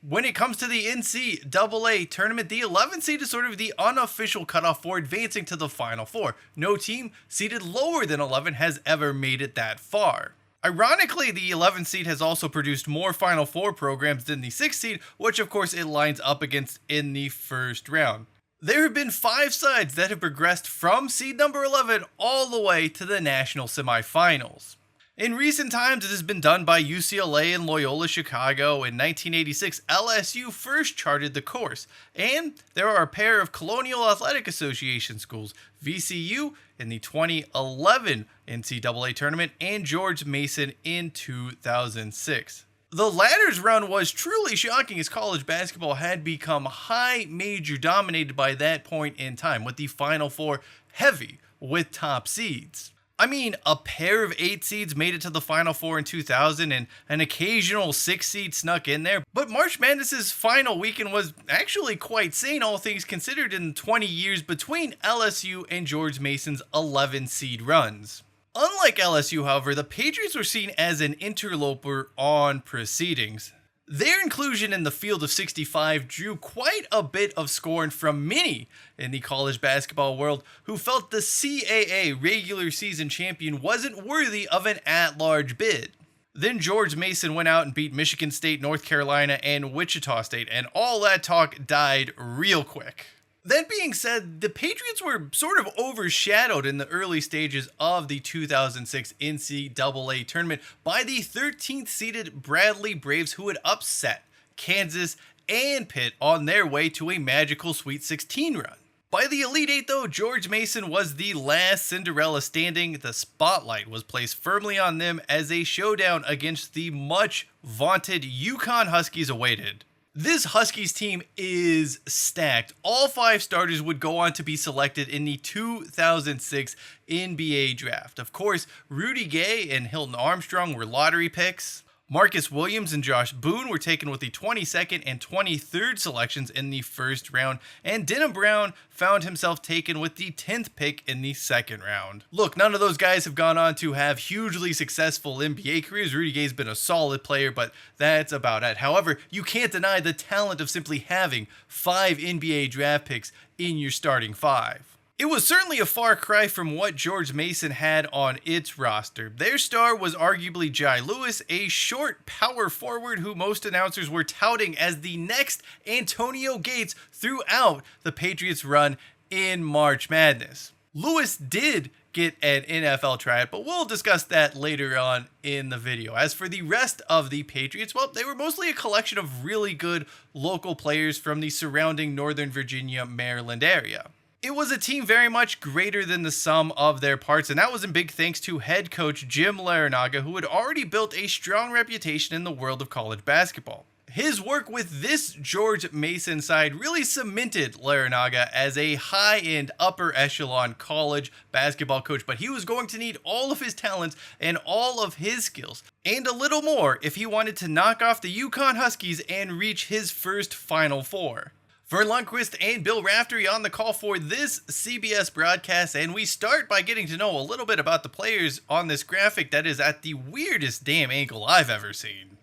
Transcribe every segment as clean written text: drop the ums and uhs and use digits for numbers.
When it comes to the NCAA tournament, the 11th seed is sort of the unofficial cutoff for advancing to the Final Four. No team seeded lower than 11 has ever made it that far. Ironically, the 11th seed has also produced more Final Four programs than the 6th seed, which of course it lines up against in the first round. There have been 5 sides that have progressed from seed number 11 all the way to the National Semifinals. In recent times, it has been done by UCLA and Loyola Chicago. In 1986, LSU first charted the course, and there are a pair of Colonial Athletic Association schools, VCU in the 2011 NCAA Tournament and George Mason in 2006. The latter's run was truly shocking as college basketball had become high major dominated by that point in time, with the Final Four heavy with top seeds. I mean, a pair of 8 seeds made it to the Final Four in 2000 and an occasional 6 seed snuck in there, but March Madness's final weekend was actually quite sane, all things considered, in the 20 years between LSU and George Mason's 11 seed runs. Unlike LSU, however, the Patriots were seen as an interloper on proceedings. Their inclusion in the field of 65 drew quite a bit of scorn from many in the college basketball world who felt the CAA regular season champion wasn't worthy of an at-large bid. Then George Mason went out and beat Michigan State, North Carolina, and Wichita State, and all that talk died real quick. That being said, the Patriots were sort of overshadowed in the early stages of the 2006 NCAA tournament by the 13th seeded Bradley Braves, who had upset Kansas and Pitt on their way to a magical Sweet 16 run. By the Elite Eight, though, George Mason was the last Cinderella standing. The spotlight was placed firmly on them as a showdown against the much vaunted UConn Huskies awaited. This Huskies team is stacked. All 5 starters would go on to be selected in the 2006 NBA draft. Of course, Rudy Gay and Hilton Armstrong were lottery picks. Marcus Williams and Josh Boone were taken with the 22nd and 23rd selections in the first round, and Denham Brown found himself taken with the 10th pick in the second round. Look, none of those guys have gone on to have hugely successful NBA careers. Rudy Gay's been a solid player, but that's about it. However, you can't deny the talent of simply having 5 NBA draft picks in your starting 5. It was certainly a far cry from what George Mason had on its roster. Their star was arguably Jai Lewis, a short power forward who most announcers were touting as the next Antonio Gates throughout the Patriots' run in March Madness. Lewis did get an NFL tryout, but we'll discuss that later on in the video. As for the rest of the Patriots, well, they were mostly a collection of really good local players from the surrounding Northern Virginia, Maryland area. It was a team very much greater than the sum of their parts, and that was in big thanks to head coach Jim Larranaga, who had already built a strong reputation in the world of college basketball. His work with this George Mason side really cemented Larranaga as a high-end, upper echelon college basketball coach, but he was going to need all of his talents and all of his skills, and a little more if he wanted to knock off the UConn Huskies and reach his first Final Four. Vern Lundquist and Bill Raftery on the call for this CBS broadcast, and we start by getting to know a little bit about the players on this graphic that is at the weirdest damn angle I've ever seen.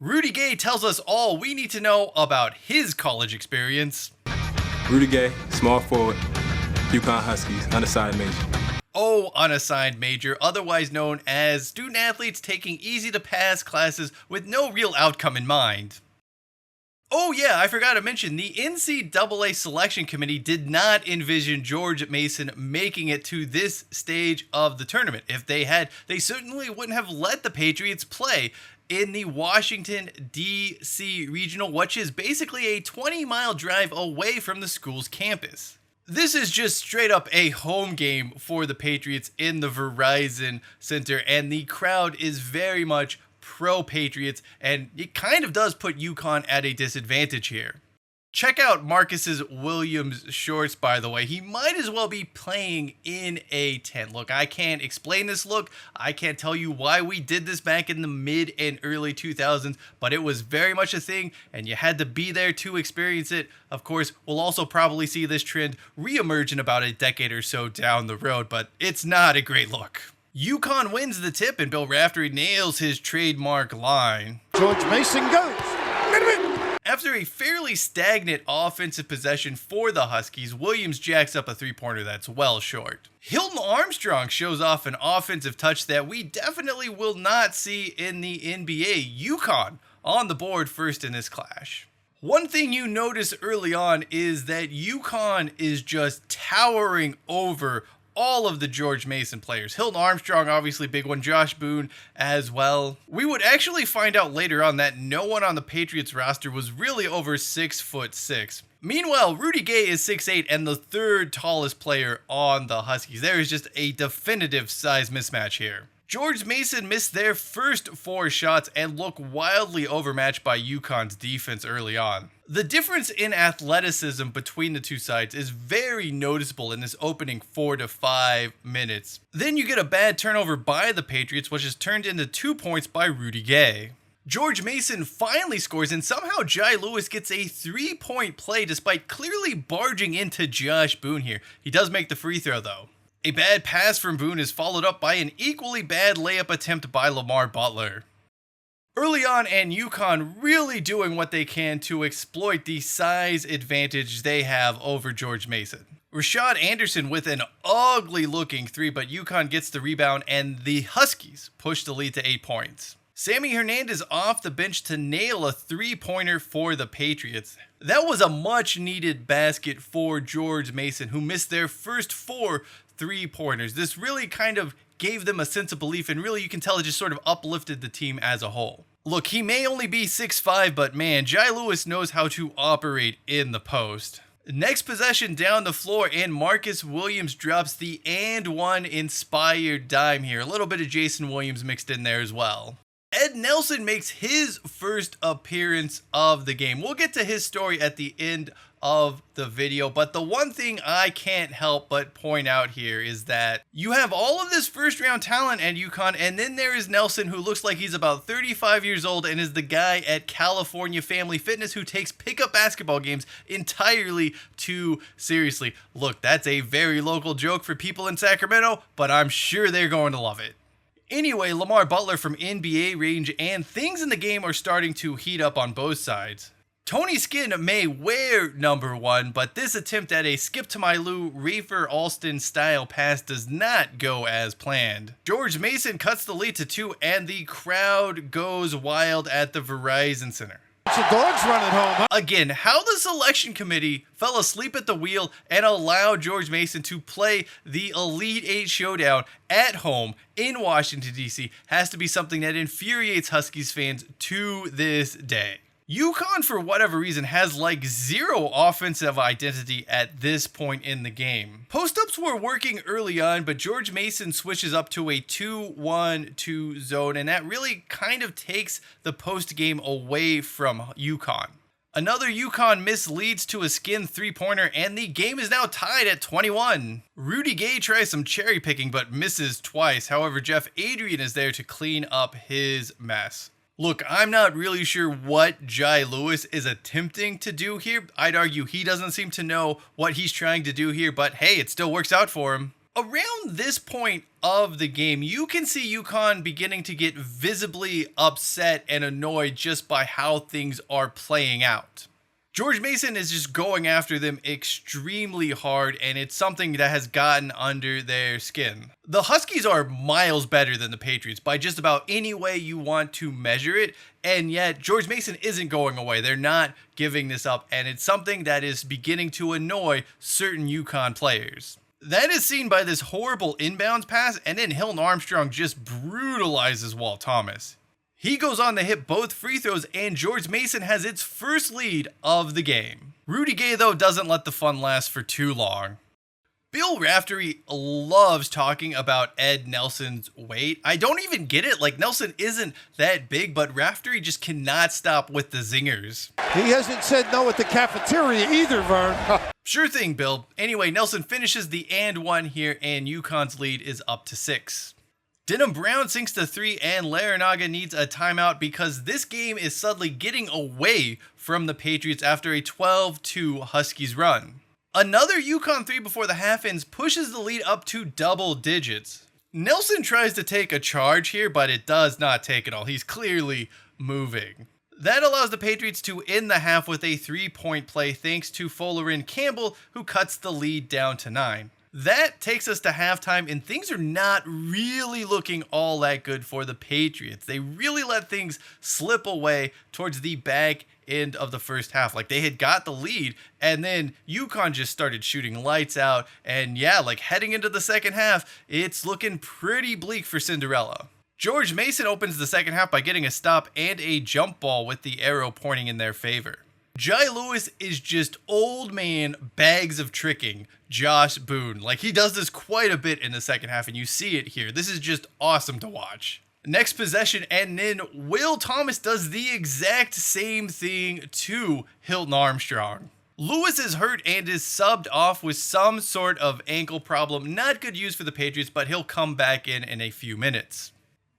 Rudy Gay tells us all we need to know about his college experience. Rudy Gay, small forward, UConn Huskies, unassigned major. Oh, unassigned major, otherwise known as student athletes taking easy-to-pass classes with no real outcome in mind. Oh yeah, I forgot to mention, the NCAA selection committee did not envision George Mason making it to this stage of the tournament. If they had, they certainly wouldn't have let the Patriots play in the Washington, D.C. regional, which is basically a 20-mile drive away from the school's campus. This is just straight up a home game for the Patriots in the Verizon Center, and the crowd is very much pro-Patriots, and it kind of does put UConn at a disadvantage here. Check out Marcus Williams' shorts, by the way. He might as well be playing in a tent. Look, I can't explain this look. I can't tell you why we did this back in the mid and early 2000s, but it was very much a thing, and you had to be there to experience it. Of course, we'll also probably see this trend reemerge in about a decade or so down the road, but it's not a great look. UConn wins the tip, and Bill Raftery nails his trademark line. George Mason goes. Wait a minute. After a fairly stagnant offensive possession for the Huskies, Williams jacks up a three-pointer that's well short. Hilton Armstrong shows off an offensive touch that we definitely will not see in the NBA. UConn on the board first in this clash. One thing you notice early on is that UConn is just towering over all of the George Mason players. Hilton Armstrong, obviously big one, Josh Boone as well. We would actually find out later on that no one on the Patriots roster was really over 6'6". Meanwhile, Rudy Gay is 6'8" and the third tallest player on the Huskies. There is just a definitive size mismatch here. George Mason missed their first 4 shots and look wildly overmatched by UConn's defense early on. The difference in athleticism between the two sides is very noticeable in this opening 4 to 5 minutes. Then you get a bad turnover by the Patriots, which is turned into 2 points by Rudy Gay. George Mason finally scores, and somehow Jai Lewis gets a 3-point play despite clearly barging into Josh Boone here. He does make the free throw though. A bad pass from Boone is followed up by an equally bad layup attempt by Lamar Butler. Early on, and UConn really doing what they can to exploit the size advantage they have over George Mason. Rashad Anderson with an ugly looking 3, but UConn gets the rebound and the Huskies push the lead to 8 points. Sammy Hernandez off the bench to nail a 3-pointer for the Patriots. That was a much needed basket for George Mason, who missed their first 4 3-pointers. This really kind of gave them a sense of belief, and really you can tell it just sort of uplifted the team as a whole. Look, he may only be 6'5", but man, Jai Lewis knows how to operate in the post. Next possession down the floor, and Marcus Williams drops the and one inspired dime here. A little bit of Jason Williams mixed in there as well. Ed Nelson makes his first appearance of the game. We'll get to his story at the end of the video, but the one thing I can't help but point out here is that you have all of this first round talent at UConn, and then there is Nelson, who looks like he's about 35 years old and is the guy at California Family Fitness who takes pickup basketball games entirely too seriously. Look, that's a very local joke for people in Sacramento, but I'm sure they're going to love it. Anyway, Lamar Butler from NBA range, and things in the game are starting to heat up on both sides. Tony Skinn may wear number 1, but this attempt at a skip to my Lou Rafer Alston style pass does not go as planned. George Mason cuts the lead to 2, and the crowd goes wild at the Verizon Center. The dogs running home, huh? Again, how the selection committee fell asleep at the wheel and allowed George Mason to play the Elite 8 showdown at home in Washington, D.C. has to be something that infuriates Huskies fans to this day. UConn, for whatever reason, has like zero offensive identity at this point in the game. Post-ups were working early on, but George Mason switches up to a 2-1-2 zone, and that really kind of takes the post-game away from UConn. Another UConn miss leads to a Skinn 3-pointer, and the game is now tied at 21. Rudy Gay tries some cherry picking, but misses twice. However, Jeff Adrian is there to clean up his mess. Look, I'm not really sure what Jai Lewis is attempting to do here. I'd argue he doesn't seem to know what he's trying to do here, but hey, it still works out for him. Around this point of the game, you can see UConn beginning to get visibly upset and annoyed just by how things are playing out. George Mason is just going after them extremely hard, and it's something that has gotten under their skin. The Huskies are miles better than the Patriots by just about any way you want to measure it, and yet George Mason isn't going away. They're not giving this up, and it's something that is beginning to annoy certain UConn players. That is seen by this horrible inbounds pass, and then Hilton Armstrong just brutalizes Walt Thomas. He goes on to hit both free throws, and George Mason has its first lead of the game. Rudy Gay, though, doesn't let the fun last for too long. Bill Raftery loves talking about Ed Nelson's weight. I don't even get it. Like, Nelson isn't that big, but Raftery just cannot stop with the zingers. He hasn't said no at the cafeteria either, Vern. Sure thing, Bill. Anyway, Nelson finishes the and one here, and UConn's lead is up to 6. Denham Brown sinks to 3, and Larinaga needs a timeout because this game is suddenly getting away from the Patriots after a 12-2 Huskies run. Another UConn 3 before the half ends pushes the lead up to double digits. Nelson tries to take a charge here, but it does not take it all. He's clearly moving. That allows the Patriots to end the half with a 3-point play thanks to Folarin Campbell, who cuts the lead down to 9. That takes us to halftime, and things are not really looking all that good for the Patriots. They really let things slip away towards the back end of the first half. Like, they had got the lead, and then UConn just started shooting lights out. And yeah, like heading into the second half, it's looking pretty bleak for Cinderella. George Mason opens the second half by getting a stop and a jump ball with the arrow pointing in their favor. Jai Lewis is just old man bags of tricking Josh Boone. Like, he does this quite a bit in the second half, and you see it here. This is just awesome to watch. Next possession, and then Will Thomas does the exact same thing to Hilton Armstrong. Lewis is hurt and is subbed off with some sort of ankle problem. Not good news for the Patriots, but he'll come back in a few minutes.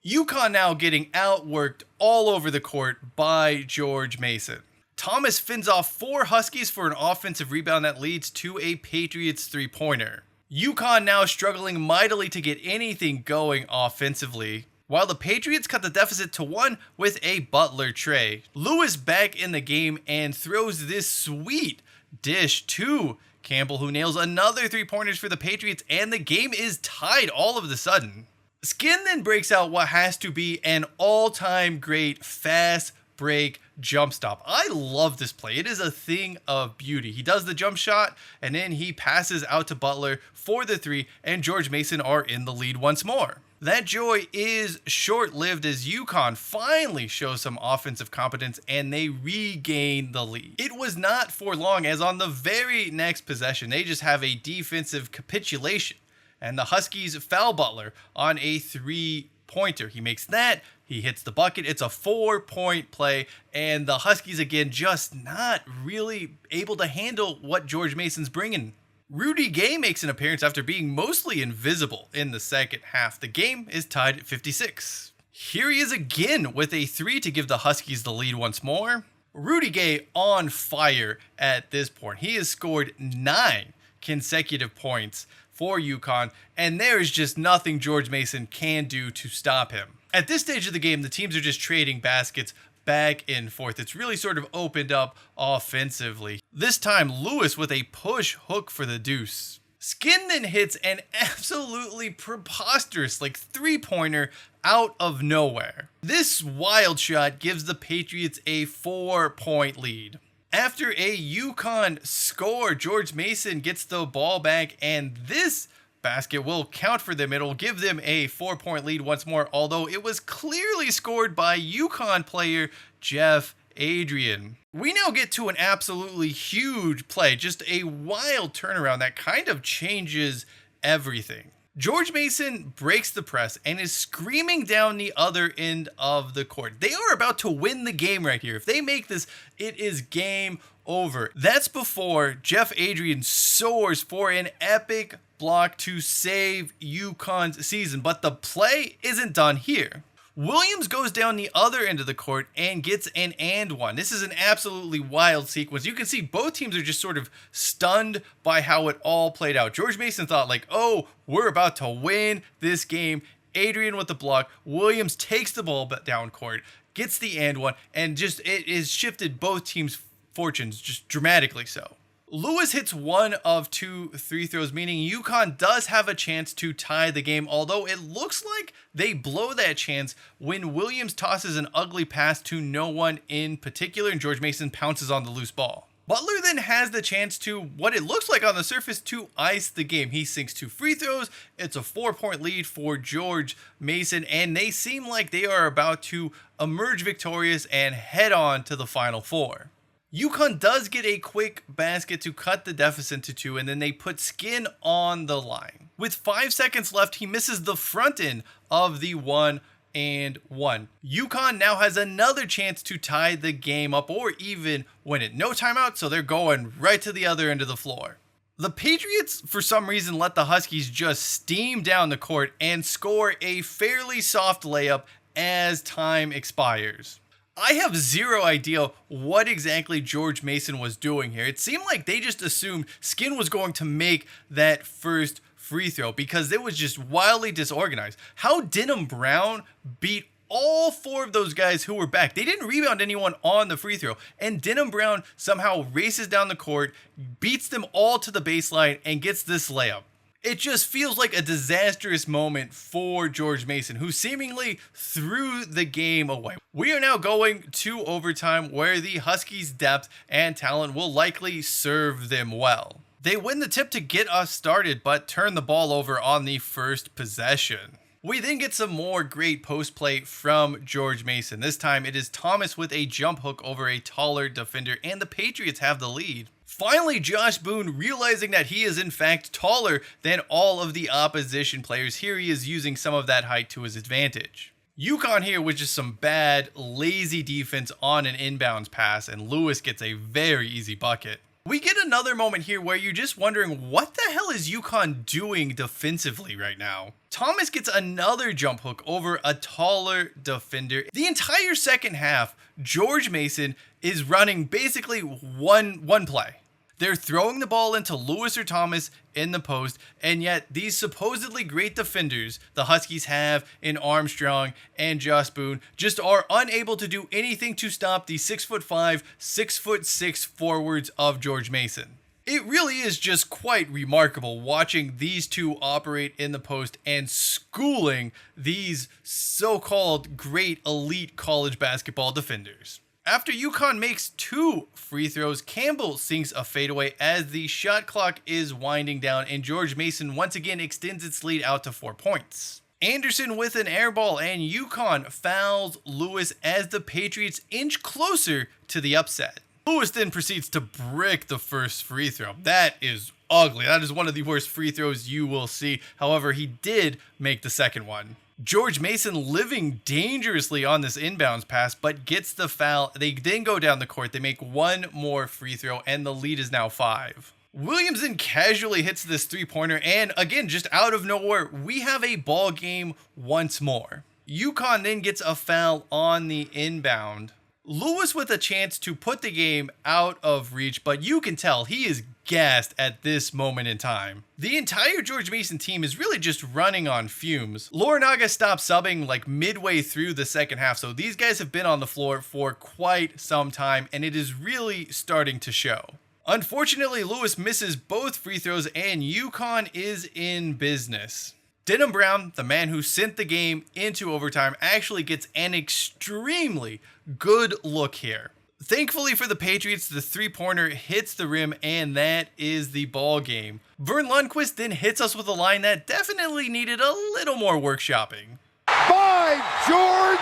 UConn now getting outworked all over the court by George Mason. Thomas fins off 4 Huskies for an offensive rebound that leads to a Patriots 3-pointer. UConn now struggling mightily to get anything going offensively, while the Patriots cut the deficit to 1 with a Butler tray. Lewis back in the game and throws this sweet dish to Campbell, who nails another 3-pointers for the Patriots, and the game is tied all of a sudden. Skin then breaks out what has to be an all-time great fast break jump stop. I love this play. It is a thing of beauty. He does the jump shot, and then he passes out to Butler for the 3, and George Mason are in the lead once more. That joy is short-lived as UConn finally shows some offensive competence and they regain the lead. It was not for long, as on the very next possession, they just have a defensive capitulation, and the Huskies foul Butler on a 3-pointer. He makes that, he hits the bucket, it's a 4-point play, and the Huskies again just not really able to handle what George Mason's bringing. Rudy Gay makes an appearance after being mostly invisible in the second half. The game is tied at 56. Here he is again with a 3 to give the Huskies the lead once more. Rudy Gay on fire at this point. He has scored 9 consecutive points for UConn, and there is just nothing George Mason can do to stop him. At this stage of the game, the teams are just trading baskets back and forth. It's really sort of opened up offensively. This time, Lewis with a push hook for the deuce. Skin then hits an absolutely preposterous 3-pointer out of nowhere. This wild shot gives the Patriots a 4-point lead. After a UConn score, George Mason gets the ball back, and this basket will count for them. It'll give them a 4-point lead once more, although it was clearly scored by UConn player Jeff Adrian. We now get to an absolutely huge play, just a wild turnaround that kind of changes everything. George Mason breaks the press and is screaming down the other end of the court. They are about to win the game right here. If they make this, it is game over. That's before Jeff Adrian soars for an epic block to save UConn's season, but the play isn't done here. Williams goes down the other end of the court and gets an and one. This is an absolutely wild sequence. You can see both teams are just sort of stunned by how it all played out. George Mason thought oh, we're about to win this game. Adrian with the block. Williams takes the ball down court, gets the and one, and just it is shifted both teams' fortunes just dramatically so. Lewis hits 1 of 2 free throws, meaning UConn does have a chance to tie the game, although it looks like they blow that chance when Williams tosses an ugly pass to no one in particular, and George Mason pounces on the loose ball. Butler then has the chance to, what it looks like on the surface, to ice the game. He sinks 2 free throws. It's a 4-point lead for George Mason, and they seem like they are about to emerge victorious and head on to the Final Four. UConn does get a quick basket to cut the deficit to 2, and then they put Skin on the line. With 5 seconds left, he misses the front end of the 1-and-1. UConn now has another chance to tie the game up or even win it. No timeout, so they're going right to the other end of the floor. The Patriots, for some reason, let the Huskies just steam down the court and score a fairly soft layup as time expires. I have zero idea what exactly George Mason was doing here. It seemed like they just assumed Skin was going to make that first free throw because it was just wildly disorganized. How Denham Brown beat all 4 of those guys who were back, they didn't rebound anyone on the free throw. And Denham Brown somehow races down the court, beats them all to the baseline, and gets this layup. It just feels like a disastrous moment for George Mason, who seemingly threw the game away. We are now going to overtime, where the Huskies' depth and talent will likely serve them well. They win the tip to get us started, but turn the ball over on the first possession. We then get some more great post play from George Mason. This time it is Thomas with a jump hook over a taller defender, and the Patriots have the lead. Finally, Josh Boone realizing that he is in fact taller than all of the opposition players. Here he is using some of that height to his advantage. UConn here with just some bad, lazy defense on an inbounds pass, and Lewis gets a very easy bucket. We get another moment here where you're just wondering, what the hell is UConn doing defensively right now? Thomas gets another jump hook over a taller defender. The entire second half, George Mason is running basically one play. They're throwing the ball into Lewis or Thomas in the post, and yet these supposedly great defenders the Huskies have in Armstrong and Josh Boone just are unable to do anything to stop the 6'5", 6'6" forwards of George Mason. It really is just quite remarkable watching these two operate in the post and schooling these so-called great elite college basketball defenders. After UConn makes 2 free throws, Campbell sinks a fadeaway as the shot clock is winding down, and George Mason once again extends its lead out to 4 points. Anderson with an air ball, and UConn fouls Lewis as the Patriots inch closer to the upset. Lewis then proceeds to brick the first free throw. That is ugly. That is one of the worst free throws you will see. However, he did make the second one. George Mason living dangerously on this inbounds pass, but gets the foul. They then go down the court. They make 1 more free throw, and the lead is now 5. Williams then casually hits this 3-pointer, and again, just out of nowhere, we have a ball game once more. UConn then gets a foul on the inbound. Lewis with a chance to put the game out of reach, but you can tell he is gassed at this moment in time. The entire George Mason team is really just running on fumes. Loranaga stopped subbing like midway through the second half, so these guys have been on the floor for quite some time, and it is really starting to show. Unfortunately, Lewis misses both free throws, and UConn is in business. Denham Brown, the man who sent the game into overtime, actually gets an extremely good look here. Thankfully for the Patriots, the 3-pointer hits the rim, and that is the ball game. Vern Lundquist then hits us with a line that definitely needed a little more workshopping. By George,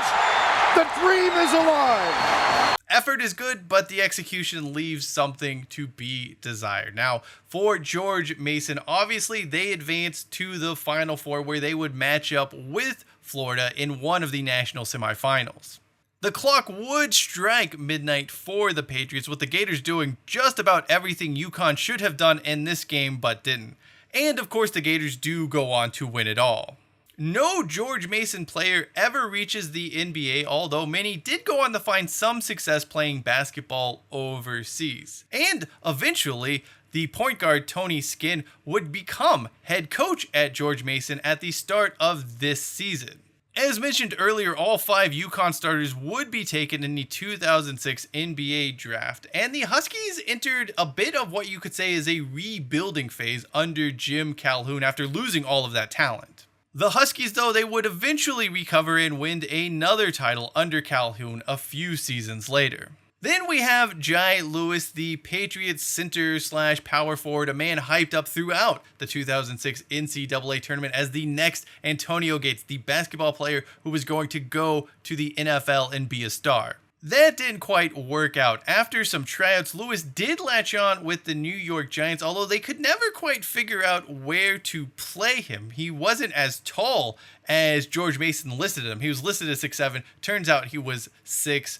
the dream is alive. Effort is good, but the execution leaves something to be desired. Now, for George Mason, obviously they advanced to the Final Four, where they would match up with Florida in one of the National Semifinals. The clock would strike midnight for the Patriots, with the Gators doing just about everything UConn should have done in this game but didn't. And of course the Gators do go on to win it all. No George Mason player ever reaches the NBA, although many did go on to find some success playing basketball overseas. And eventually, the point guard Tony Skinn would become head coach at George Mason at the start of this season. As mentioned earlier, all 5 UConn starters would be taken in the 2006 NBA draft, and the Huskies entered a bit of what you could say is a rebuilding phase under Jim Calhoun after losing all of that talent. The Huskies, though, they would eventually recover and win another title under Calhoun a few seasons later. Then we have Jai Lewis, the Patriots center/power forward, a man hyped up throughout the 2006 NCAA Tournament as the next Antonio Gates, the basketball player who was going to go to the NFL and be a star. That didn't quite work out. After some tryouts, Lewis did latch on with the New York Giants, although they could never quite figure out where to play him. He wasn't as tall as George Mason listed him. He was listed as 6'7". Turns out he was 6'5".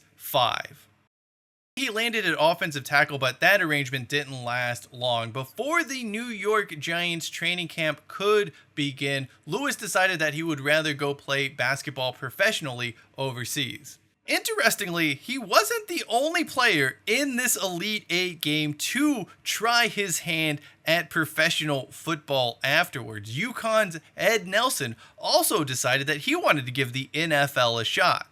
He landed at offensive tackle, but that arrangement didn't last long. Before the New York Giants training camp could begin, Lewis decided that he would rather go play basketball professionally overseas. Interestingly, he wasn't the only player in this Elite Eight game to try his hand at professional football afterwards. UConn's Ed Nelson also decided that he wanted to give the NFL a shot.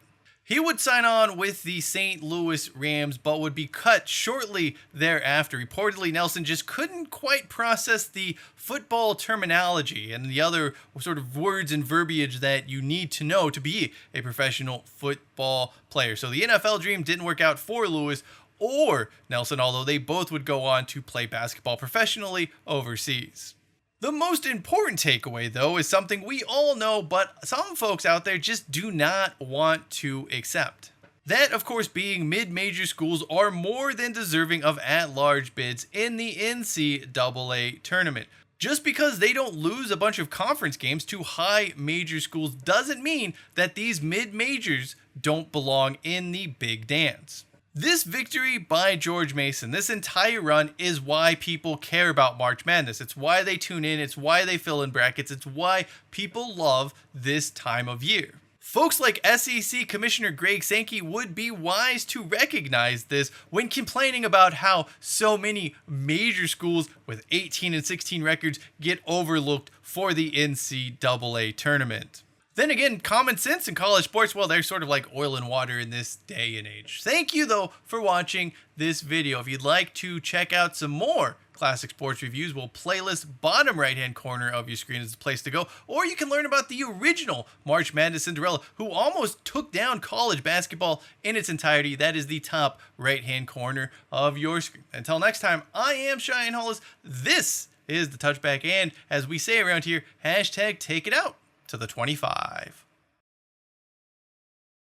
He would sign on with the St. Louis Rams, but would be cut shortly thereafter. Reportedly, Nelson just couldn't quite process the football terminology and the other sort of words and verbiage that you need to know to be a professional football player. So the NFL dream didn't work out for Lewis or Nelson, although they both would go on to play basketball professionally overseas. The most important takeaway, though, is something we all know, but some folks out there just do not want to accept. That, of course, being mid-major schools are more than deserving of at-large bids in the NCAA Tournament. Just because they don't lose a bunch of conference games to high major schools doesn't mean that these mid-majors don't belong in the big dance. This victory by George Mason, this entire run, is why people care about March Madness. It's why they tune in. It's why they fill in brackets. It's why people love this time of year. Folks like SEC Commissioner Greg Sankey would be wise to recognize this when complaining about how so many major schools with 18 and 16 records get overlooked for the NCAA tournament. Then again, common sense in college sports, well, they're sort of like oil and water in this day and age. Thank you, though, for watching this video. If you'd like to check out some more classic sports reviews, well, playlist bottom right-hand corner of your screen is the place to go. Or you can learn about the original March Madness Cinderella, who almost took down college basketball in its entirety. That is the top right-hand corner of your screen. Until next time, I am Cheyenne Hollis. This is The Touchback, and as we say around here, hashtag take it out to the 25.